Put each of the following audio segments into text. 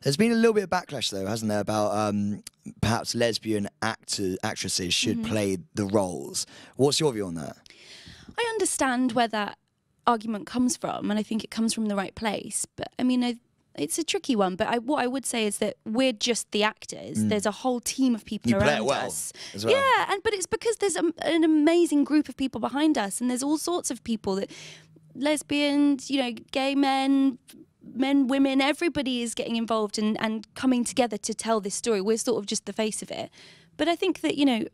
There's been a little bit of backlash, though, hasn't there, about perhaps lesbian actresses should play the roles. What's your view on that? I understand where that argument comes from, and I think it comes from the right place. But I mean, it's a tricky one. But what I would say is that we're just the actors. There's a whole team of people around play it well, us. as well. Yeah, but it's because there's an amazing group of people behind us, and there's all sorts of people that lesbians, you know, gay men, women, everybody is getting involved and coming together to tell this story. We're sort of just the face of it. But I think that, you know,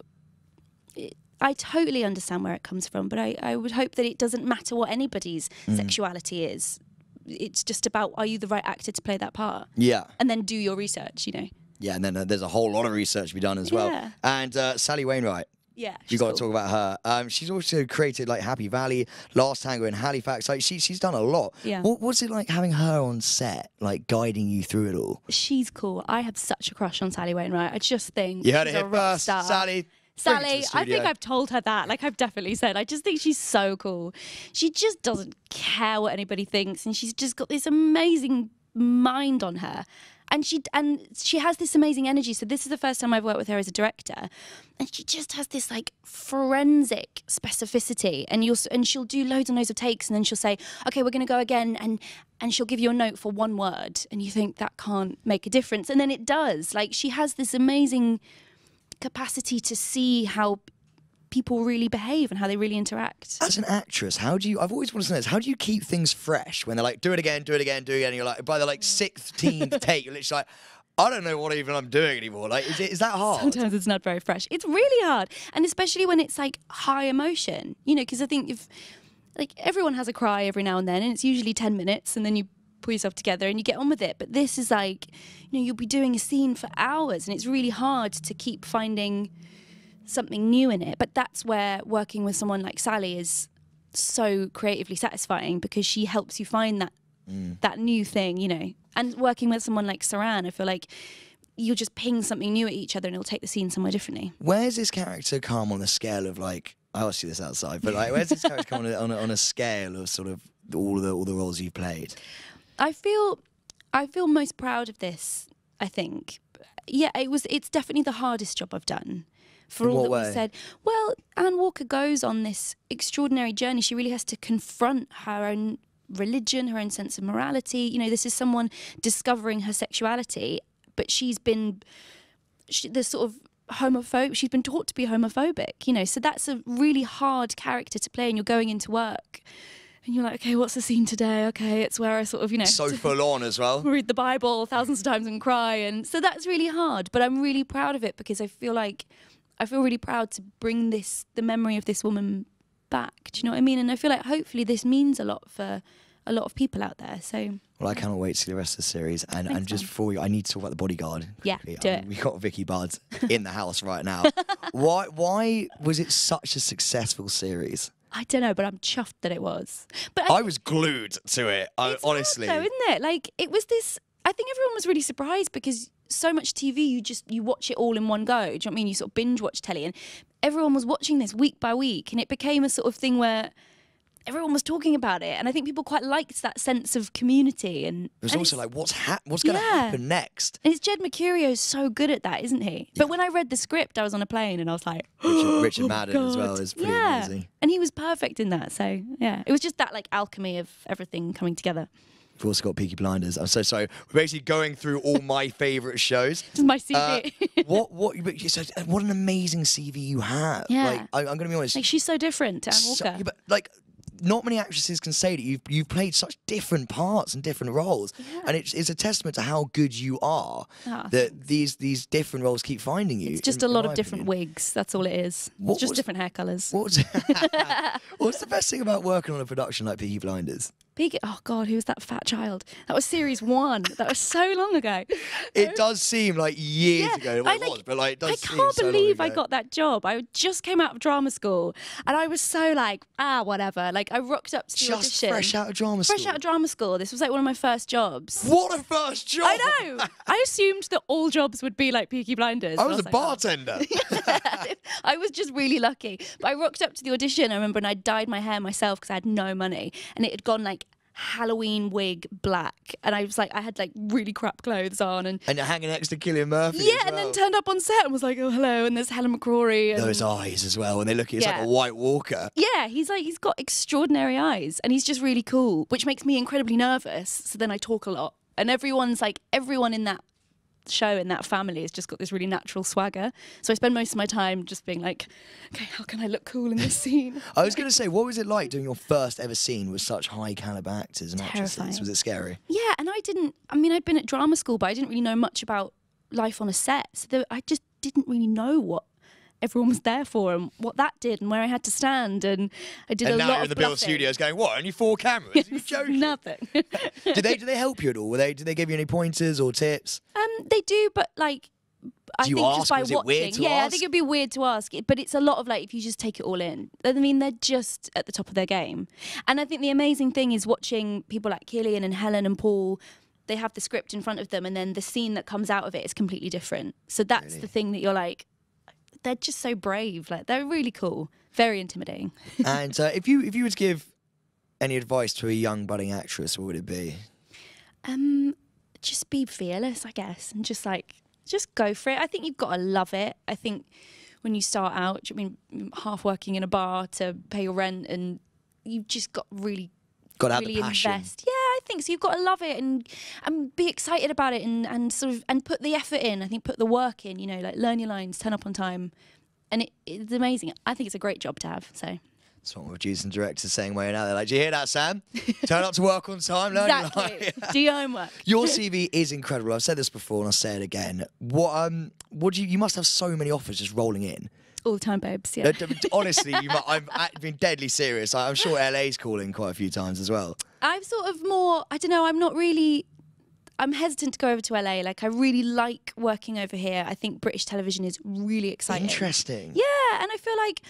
I totally understand where it comes from, but I would hope that it doesn't matter what anybody's sexuality is. It's just about, are you the right actor to play that part? Yeah. And then do your research, you know. Yeah, and then there's a whole lot of research to be done as well. And Sally Wainwright. Yeah, you got to talk about her. She's also created like Happy Valley, Last Tango in Halifax. Like she's done a lot. Yeah. What's it like having her on set, like guiding you through it all? She's cool. I have such a crush on Sally Wainwright. I just think you heard it here first, Sally. Sally, I think I've told her that. Like, I've definitely said, I just think she's so cool. She just doesn't care what anybody thinks, and she's just got this amazing mind on her. And she has this amazing energy. So this is the first time I've worked with her as a director, and she just has this like forensic specificity. And she'll do loads and loads of takes, and then she'll say, "Okay, we're going to go again," and she'll give you a note for one word, and you think that can't make a difference, and then it does. Like, she has this amazing capacity to see how people really behave and how they really interact. As an actress, I've always wanted to know this, how do you keep things fresh when they're like, do it again, do it again, do it again, and you're like, by the like 16th take, you're literally like, I don't know what even I'm doing anymore. Like, is that hard? Sometimes it's not very fresh. It's really hard. And especially when it's like high emotion, you know, because I think like everyone has a cry every now and then, and it's usually 10 minutes, and then you pull yourself together and you get on with it. But this is like, you know, you'll be doing a scene for hours, and it's really hard to keep finding something new in it. But that's where working with someone like Sally is so creatively satisfying, because she helps you find that new thing, you know. And working with someone like Saran, I feel like you'll just ping something new at each other and it'll take the scene somewhere differently. Where's this character come on a scale of like, I asked you this outside, but like, where's this character come on a scale of sort of all the roles you've played? I feel most proud of this, I think. Yeah, it's definitely the hardest job I've done. For all that we said. Well, Anne Walker goes on this extraordinary journey. She really has to confront her own religion, her own sense of morality. You know, this is someone discovering her sexuality, but she's been this sort of homophobe. She's been taught to be homophobic, you know. So that's a really hard character to play, and you're going into work. And you're like, okay, what's the scene today? Okay, it's where I sort of, you know... So full on as well. Read the Bible thousands of times and cry. And so that's really hard. But I'm really proud of it, because I feel really proud to bring the memory of this woman back. Do you know what I mean? And I feel like hopefully this means a lot for a lot of people out there. So... Well, I cannot wait to see the rest of the series. And just before I need to talk about The Bodyguard. Yeah, do it. We've got Vicky Budd in the house right now. Why was it such a successful series? I don't know, but I'm chuffed that it was. But I was glued to it, honestly. It's hard though, isn't it? Like, it was this... I think everyone was really surprised, because so much TV, you watch it all in one go. Do you know what I mean? You sort of binge watch telly, and everyone was watching this week by week, and it became a sort of thing where everyone was talking about it, and I think people quite liked that sense of community. And it was also like, what's going to happen next? And Jed Mercurio's so good at that, isn't he? Yeah. But when I read the script, I was on a plane, and I was like, Richard Madden as well is pretty amazing. And he was perfect in that. So yeah, it was just that like alchemy of everything coming together. We've also got Peaky Blinders. I'm so sorry. We're basically going through all my favourite shows. Just my CV. What an amazing CV you have. Yeah. Like, I'm going to be honest. Like, she's so different to Anne Walker. Yeah, but like, not many actresses can say that you've played such different parts and different roles, and it's a testament to how good you are that these different roles keep finding you. It's just a lot of different wigs. That's all it is. It's just different hair colours. What's the best thing about working on a production like Peaky Blinders? Oh God, who was that fat child? That was series 1. That was so long ago. It does seem like years ago. Well, it was, but like, it does seem so long ago. I can't believe I got that job. I just came out of drama school, and I was so like, whatever. Like, I rocked up to the audition. Fresh out of drama school. Fresh out of drama school. This was like one of my first jobs. What a first job! I know. I assumed that all jobs would be like Peaky Blinders. I was a bartender. I was just really lucky. But I rocked up to the audition, I remember, and I dyed my hair myself because I had no money, and it had gone like Halloween wig black, and I was like, I had like really crap clothes on, and you're hanging next to Cillian Murphy. yeah, as and well. then turned up on set and was like, oh hello, and there's Helen McCrory. And Those eyes as well, and they look. It's like Yeah. a White Walker. yeah, he's got extraordinary eyes, and he's just really cool, which makes me incredibly nervous. So then I talk a lot, and everyone in that show, in that family, has just got this really natural swagger. So I spend most of my time just being like, okay, how can I look cool in this scene? I was going to say, what was it like doing your first ever scene with such high caliber actors and actresses? Terrifying. Was it scary? Yeah, and I'd been at drama school, but I didn't really know much about life on a set. So I just didn't really know what everyone was there for and what that did and where I had to stand. And I did And a now lot you're in of the Bill bluffing. Studios going, what, only 4 cameras? Are you joking? Nothing. Did they help you at all? Did they give you any pointers or tips? They do, but like, I Do you think ask, just by or is it watching, weird to I ask? think it'd be weird to ask, but it's a lot of like, if you just take it all in. I mean, they're just at the top of their game. And I think the amazing thing is watching people like Cillian and Helen and Paul. They have the script in front of them, and then the scene that comes out of it is completely different. So that's the thing that you're like, they're just so brave. Like, they're really cool, very intimidating. And if you were to give any advice to a young budding actress, what would it be? Just be fearless, I guess, and just go for it. I think you've got to love it. I think when you start out, I mean, half working in a bar to pay your rent, and you've just got really Got to have really the passion. invest. Yeah, I think so. You've got to love it and be excited about it and sort of and put the effort in. I think put the work in. You know, like learn your lines, turn up on time, and it's amazing. I think it's a great job to have. So. That's what producers and directors saying way out there. Like, do you hear that, Sam? Turn up to work on time, learn your Exactly. line. Do your homework. Your CV is incredible. I've said this before and I'll say it again. What do you must have so many offers just rolling in. All the time, babes. Yeah. Honestly, I've been deadly serious. I'm sure LA's calling quite a few times as well. I'm sort of more, I don't know, I'm hesitant to go over to LA. Like, I really like working over here. I think British television is really exciting. Interesting. Yeah, and I feel like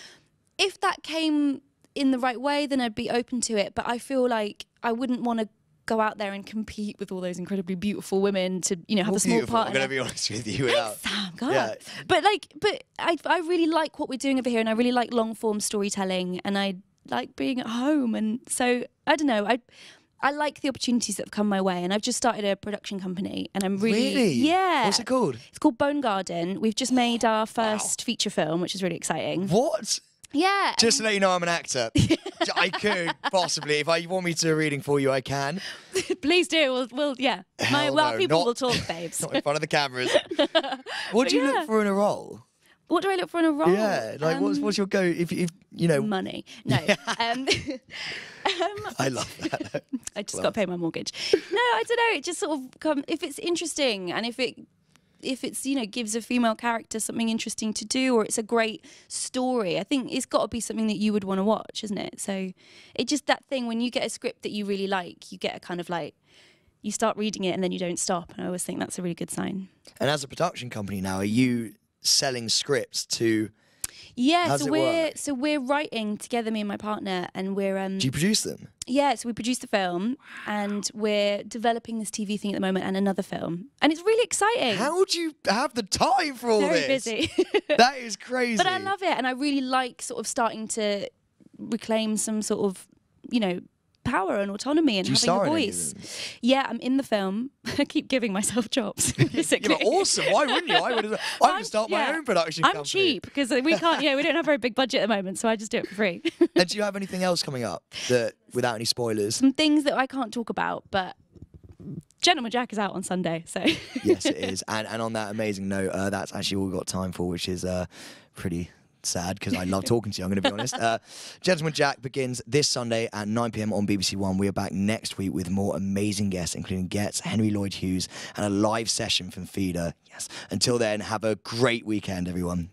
if that came in the right way, then I'd be open to it. But I feel like I wouldn't want to go out there and compete with all those incredibly beautiful women to, you know, have a small Beautiful. part I'm in going to it. be honest with you. Sam, God. Yeah. But I really like what we're doing over here, and I really like long form storytelling, and I like being at home. And so I don't know, I like the opportunities that have come my way, and I've just started a production company, and I'm really yeah. What's it called? It's called Bone Garden. We've just made our first feature film, which is really exciting. What? Yeah. Just to let you know, I'm an actor. I could possibly, if you want me to do a reading for you, I can. Please do. We'll yeah. Hell Well, no, people not- will talk, babes. Not in front of the cameras. What do you look for in a role? What do I look for in a role? Yeah, like what's your go? If you know, money. No. I love that. I just got to pay my mortgage. No, I don't know. It just sort of if it's interesting, and if it's, you know, gives a female character something interesting to do, or it's a great story, I think it's got to be something that you would want to watch, isn't it? So it just, that thing when you get a script that you really like, you get a kind of like, you start reading it and then you don't stop. And I always think that's a really good sign. And as a production company now, are you selling scripts to? Yeah, How's it work? so we're writing together, me and my partner, and we're Do you produce them? yeah, so we produced the film, and we're developing this TV thing at the moment and another film, and it's really exciting. How do you have the time for all Very this? busy. That is crazy. But I love it, and I really like sort of starting to reclaim some sort of, you know, power and autonomy and Do you having star a in any of voice. them? Yeah, I'm in the film. I keep giving myself jobs. Yeah, Basically. but awesome. Why wouldn't you? I would start my own production I'm company. cheap because we can't, you know, we don't have a very big budget at the moment, so I just do it for free. And do you have anything else coming up that, without any spoilers? Some things that I can't talk about, but Gentleman Jack is out on Sunday, so. Yes, it is. And on that amazing note, that's actually all we've got time for, which is pretty sad because I love talking to you, I'm going to be honest. Gentleman Jack begins this Sunday at 9 p.m. on BBC One. We are back next week with more amazing guests, including Getz, Henry Lloyd Hughes, and a live session from Feeder. Yes. Until then, have a great weekend, everyone.